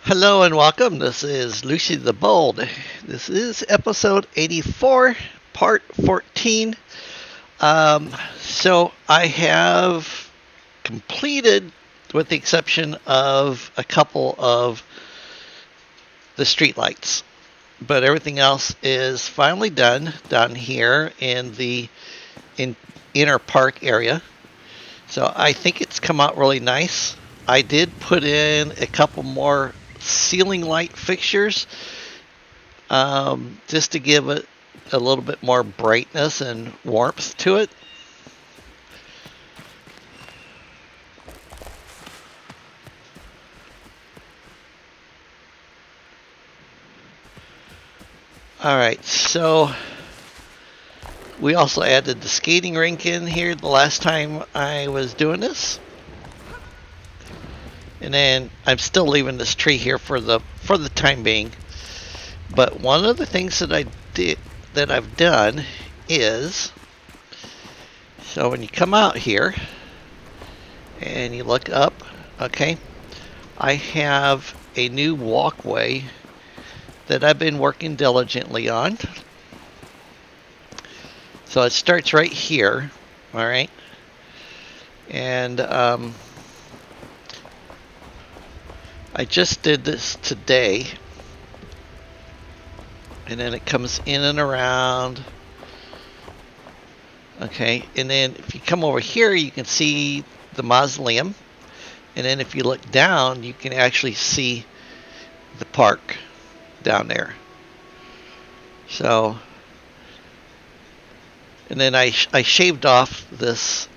Hello and welcome. This is Lucy the Bold. This is episode 84, part 14. So I have completed, with the exception of a couple of the street lights, but everything else is finally done down here in the inner park area. So I think it's come out really nice. I did put in a couple more ceiling light fixtures just to give it a little bit more brightness and warmth to it. Alright, so we also added the skating rink in here the last time I was doing this. And then I'm still leaving this tree here for the time being. But one of the things that I've done is, so when you come out here and you look up, okay, I have a new walkway that I've been working diligently on. So it starts right here, all right, and I just did this today, and then it comes in and around. Okay, and then if you come over here, you can see the mausoleum, and then if you look down, you can actually see the park down there. So, and then I shaved off this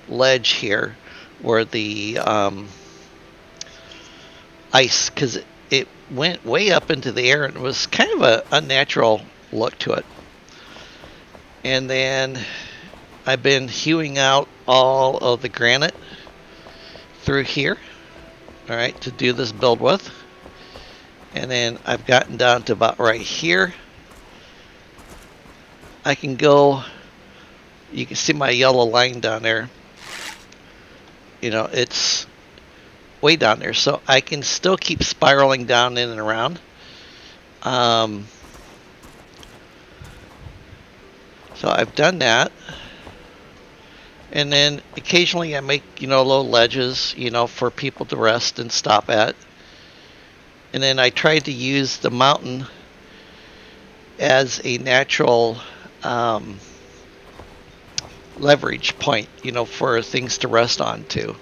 ledge here where the ice, because it went way up into the air and it was kind of an unnatural look to it. And then I've been hewing out all of the granite through here, all right, to do this build with. And then I've gotten down to about right here. I can go, you can see my yellow line down there. You know, it's way down there, so I can still keep spiraling down in and around. So I've done that. And then occasionally I make, little ledges, for people to rest and stop at. And then I tried to use the mountain as a natural leverage point, for things to rest on too.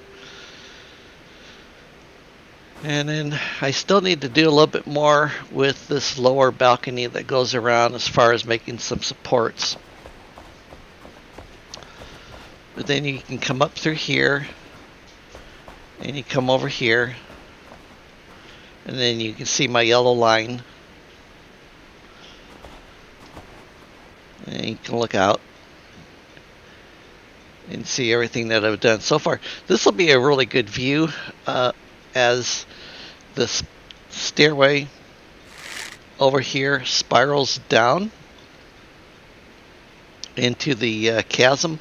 And then I still need to do a little bit more with this lower balcony that goes around as far as making some supports. But then you can come up through here, and you come over here, and then you can see my yellow line. And you can look out and see everything that I've done so far. This will be a really good view as this stairway over here spirals down into the chasm.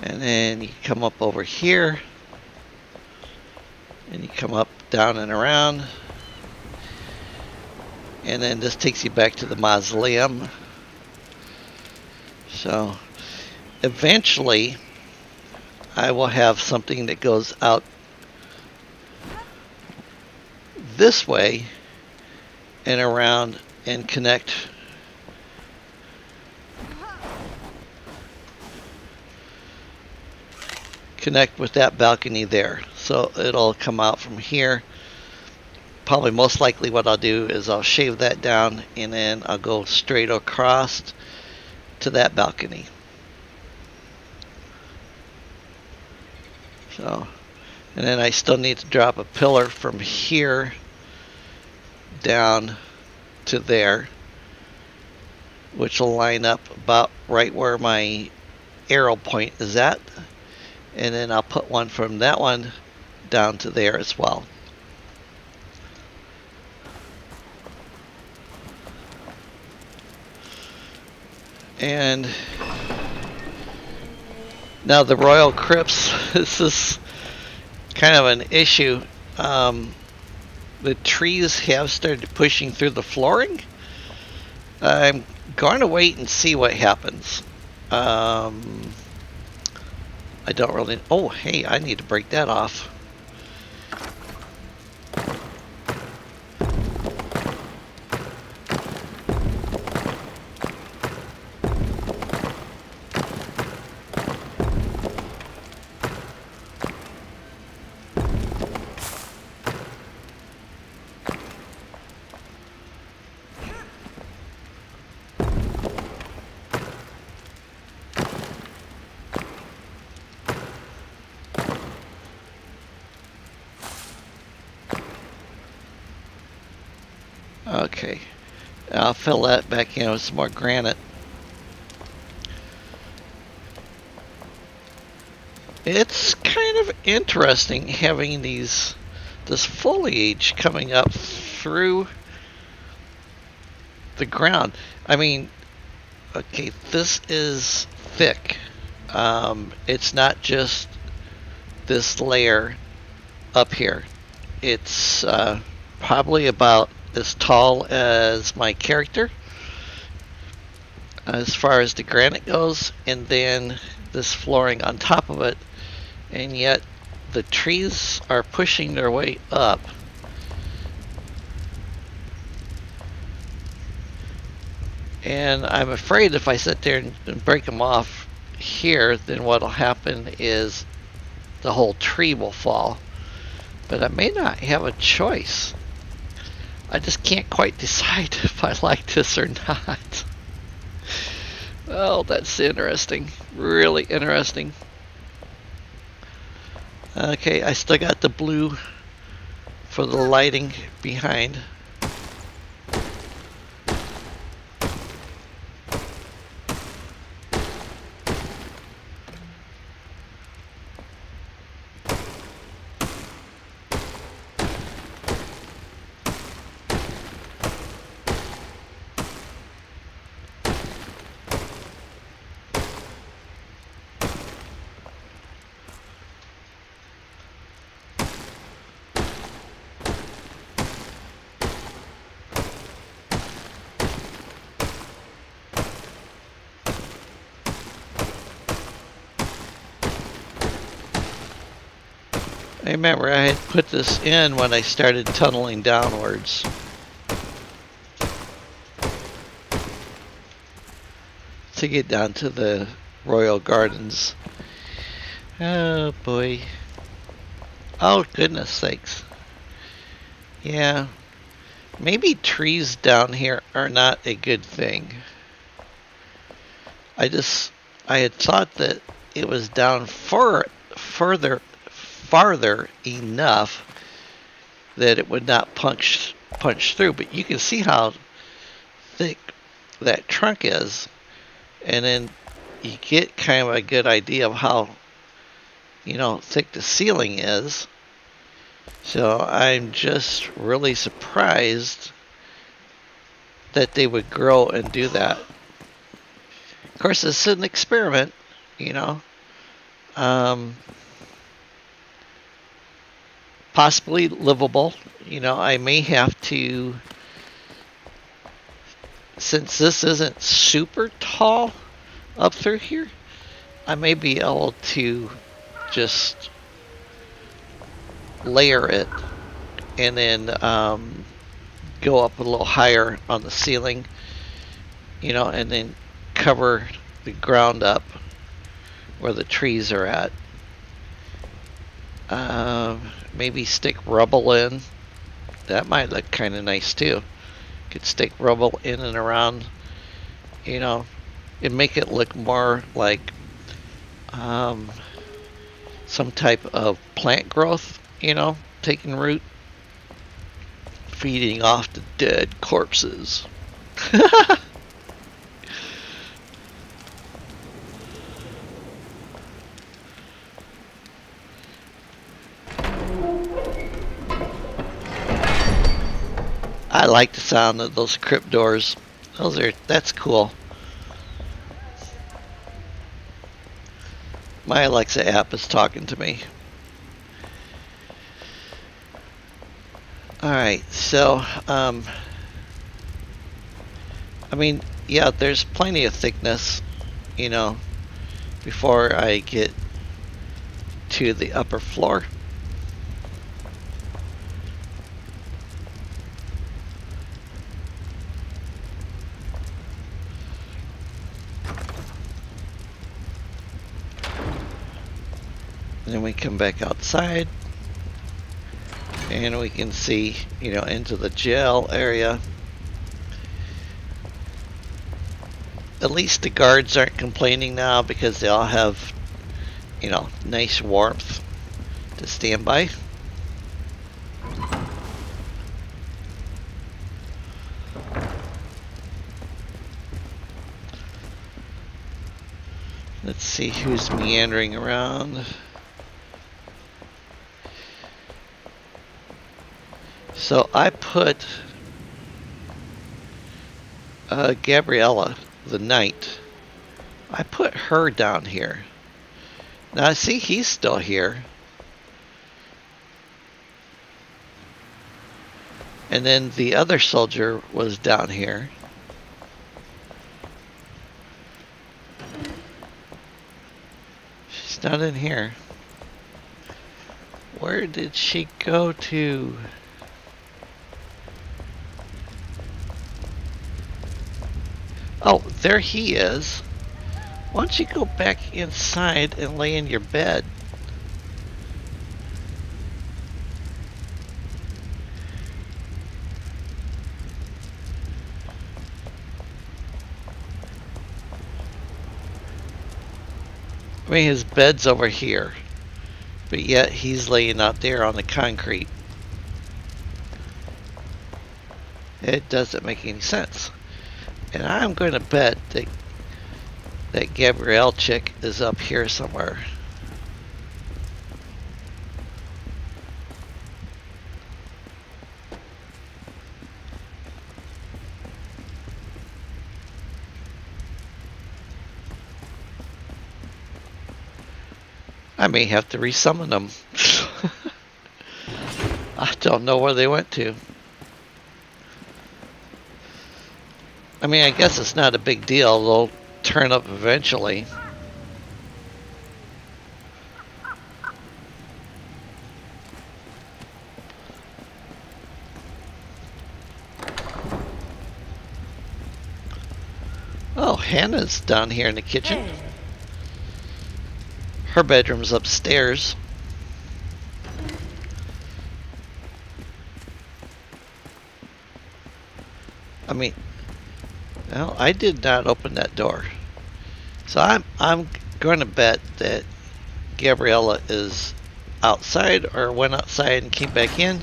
And then you come up over here, and you come up, down, and around. And then this takes you back to the mausoleum. So eventually I will have something that goes out this way and around and connect with that balcony there. So it'll come out from here. Probably most likely what I'll do is I'll shave that down and then I'll go straight across to that balcony. So, and then I still need to drop a pillar from here down to there, which will line up about right where my arrow point is at. And then I'll put one from that one down to there as well. And Now the royal crypts, this is kind of an issue. Um, the trees have started pushing through the flooring. I'm going to wait and see what happens. I don't really. Oh, hey, I need to break that off. Okay, I'll fill that back in with some more granite. It's kind of interesting having this foliage coming up through the ground. I mean, okay, this is thick. It's not just this layer up here. It's probably about as tall as my character as far as the granite goes, and then this flooring on top of it, and yet the trees are pushing their way up. And I'm afraid if I sit there and break them off here, then what'll happen is the whole tree will fall. But I may not have a choice. I just can't quite decide if I like this or not. Oh, that's interesting. Really interesting. Okay, I still got the blue for the lighting behind. I remember I had put this in when I started tunneling downwards. To get down to the Royal Gardens. Oh boy. Oh goodness sakes. Yeah. Maybe trees down here are not a good thing. I had thought that it was down farther enough that it would not punch through, but you can see how thick that trunk is, and then you get kind of a good idea of how thick the ceiling is. So I'm just really surprised that they would grow and do that. Of course, this is an experiment, possibly livable. I may have to, since this isn't super tall up through here, I may be able to just layer it and then go up a little higher on the ceiling, and then cover the ground up where the trees are at. Maybe stick rubble in. That might look kind of nice too. Could stick rubble in and around, and make it look more like some type of plant growth, taking root, feeding off the dead corpses. I like the sound of those crypt doors. That's cool. My Alexa app is talking to me. Alright, so, I mean, yeah, there's plenty of thickness, you know, before I get to the upper floor. And then we come back outside and we can see, you know, into the jail area. At least the guards aren't complaining now because they all have, you know, nice warmth to stand by. Let's see who's meandering around. So I put Gabriella, the knight, I put her down here. Now I see he's still here. And then the other soldier was down here. She's not in here. Where did she go to? Oh, there he is. Why don't you go back inside and lay in your bed? I mean, his bed's over here, but yet he's laying out there on the concrete. It doesn't make any sense. And I'm going to bet that Gabrielle chick is up here somewhere. I may have to resummon them. I don't know where they went to. I mean, I guess it's not a big deal. They'll turn up eventually. Oh, Hannah's down here in the kitchen. Her bedroom's upstairs. I mean, well, I did not open that door. So I'm going to bet that Gabriella is outside or went outside and came back in,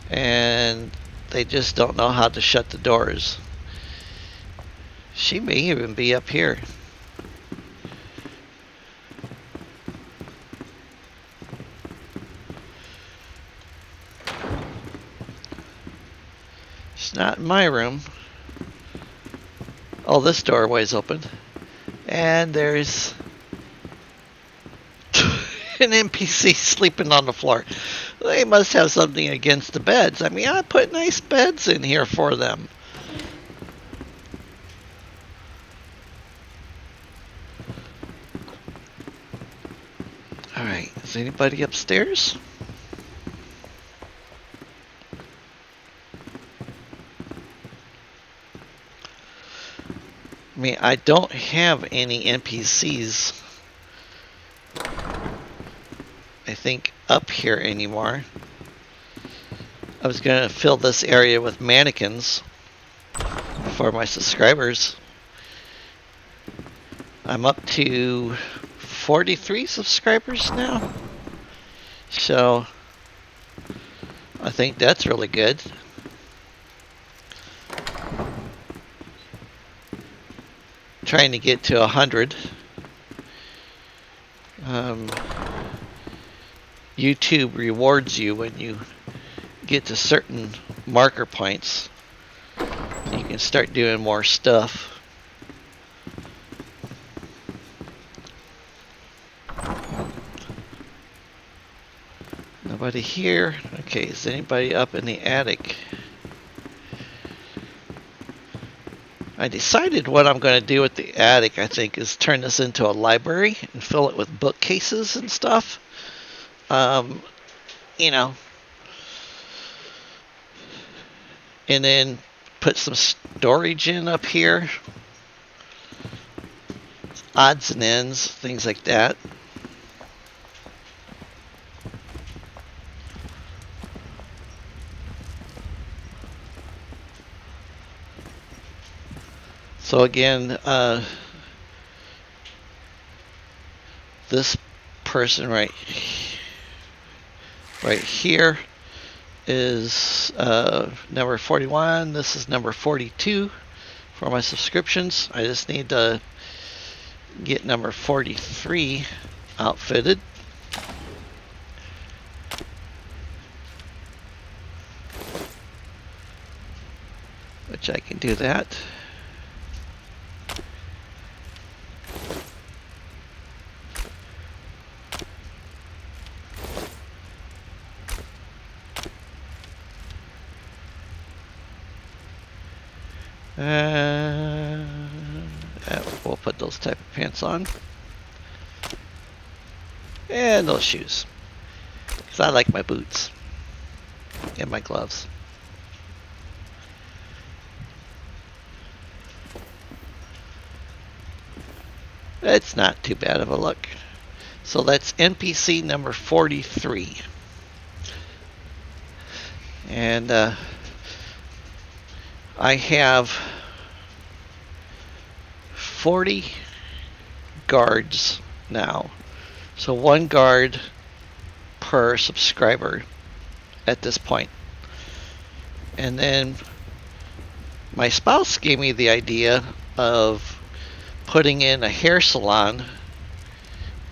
and they just don't know how to shut the doors. She may even be up here. It's not in my room. Oh, this doorway's open. And there's an NPC sleeping on the floor. They must have something against the beds. I mean, I put nice beds in here for them. Alright, is anybody upstairs? I mean, I don't have any NPCs, I think, up here anymore. I was going to fill this area with mannequins for my subscribers. I'm up to 43 subscribers now. So, I think that's really good. Trying to get to 100. YouTube rewards you when you get to certain marker points. You can start doing more stuff. Nobody here. Okay, is anybody up in the attic? I decided what I'm going to do with the attic, I think, is turn this into a library and fill it with bookcases and stuff. You know, and then put some storage in up here. Odds and ends, things like that. So again, this person right here is number 41. This is number 42 for my subscriptions. I just need to get number 43 outfitted. Which I can do that. We'll put those type of pants on. And those shoes. Because I like my boots. And my gloves. It's not too bad of a look. So that's NPC number 43. And I have 40 guards now. So one guard per subscriber at this point. And then my spouse gave me the idea of putting in a hair salon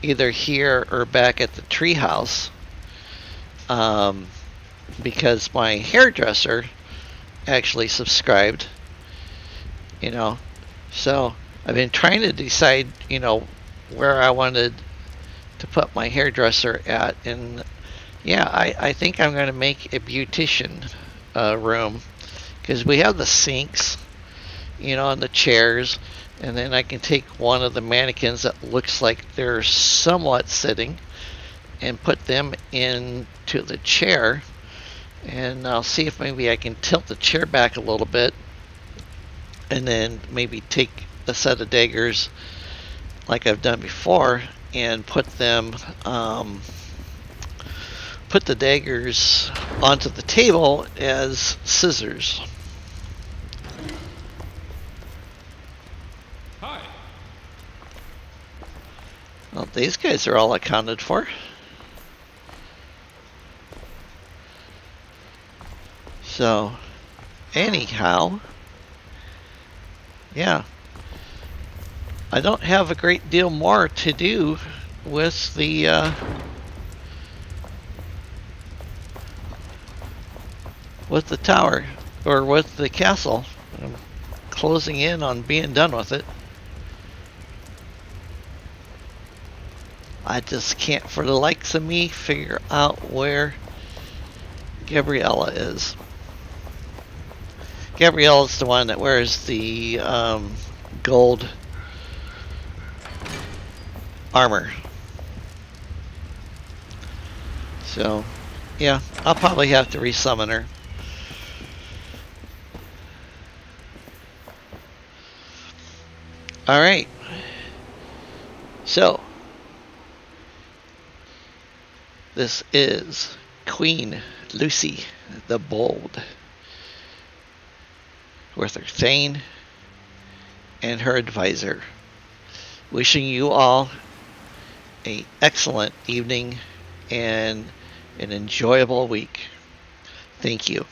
either here or back at the treehouse, because my hairdresser actually subscribed, you know. So I've been trying to decide, you know, where I wanted to put my hairdresser at, and yeah, I think I'm going to make a beautician room, because we have the sinks, you know, and the chairs, and then I can take one of the mannequins that looks like they're somewhat sitting and put them into the chair, and I'll see if maybe I can tilt the chair back a little bit, and then maybe take a set of daggers like I've done before and put them put the daggers onto the table as scissors. Hi. Well, these guys are all accounted for. So, anyhow, yeah, I don't have a great deal more to do with the tower, or with the castle. I'm closing in on being done with it. I just can't, for the likes of me, figure out where Gabriella is. Gabriella's the one that wears the gold armor. So, yeah, I'll probably have to resummon her. Alright. So, this is Queen Lucy the Bold, with her Thane and her advisor. Wishing you all an excellent evening and an enjoyable week. Thank you.